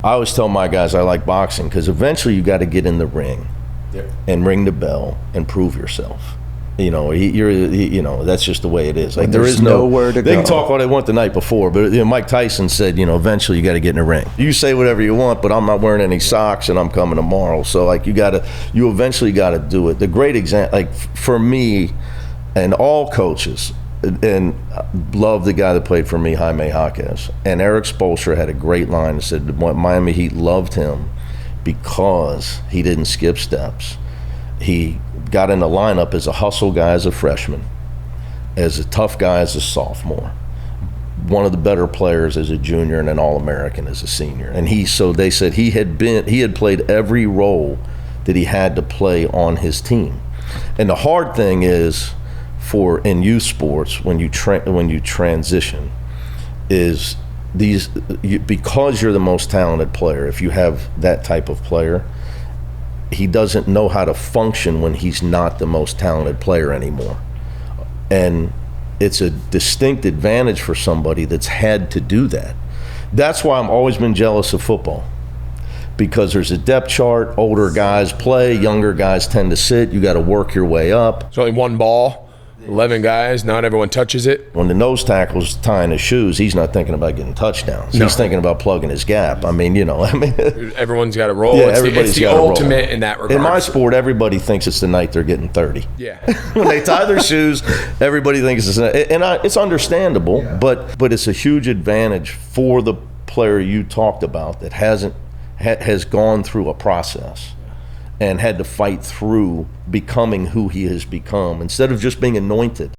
I always tell my guys I like boxing because eventually you got to get in the ring and ring the bell and prove yourself. You know, that's just the way it is. Like, there is nowhere to go. They can talk all they want the night before, but Mike Tyson said, eventually you got to get in the ring. You say whatever you want, but I'm not wearing any socks and I'm coming tomorrow. So like, you eventually got to do it. The great example, like for me and all coaches, and love the guy that played for me, Jaime Jaquez. And Erik Spoelstra had a great line that said Miami Heat loved him because he didn't skip steps. He got in the lineup as a hustle guy as a freshman, as a tough guy as a sophomore, one of the better players as a junior, and an All-American as a senior. And so they said he had played every role that he had to play on his team. And the hard thing is, in youth sports, when you transition, is because you're the most talented player. If you have that type of player, he doesn't know how to function when he's not the most talented player anymore. And it's a distinct advantage for somebody that's had to do that. That's why I've always been jealous of football, because there's a depth chart. Older guys play, younger guys tend to sit. You got to work your way up. It's only one ball. 11 guys, not everyone touches it. When the nose tackle's tying his shoes, he's not thinking about getting touchdowns. No. He's thinking about plugging his gap. Everyone's got to roll. Yeah, it's everybody's the got to roll. ultimate in that regard. In my sport, everybody thinks it's the night they're getting 30. Yeah. When they tie their shoes, everybody thinks it's the night. And it's understandable, but it's a huge advantage for the player you talked about that has gone through a process and had to fight through becoming who he has become instead of just being anointed.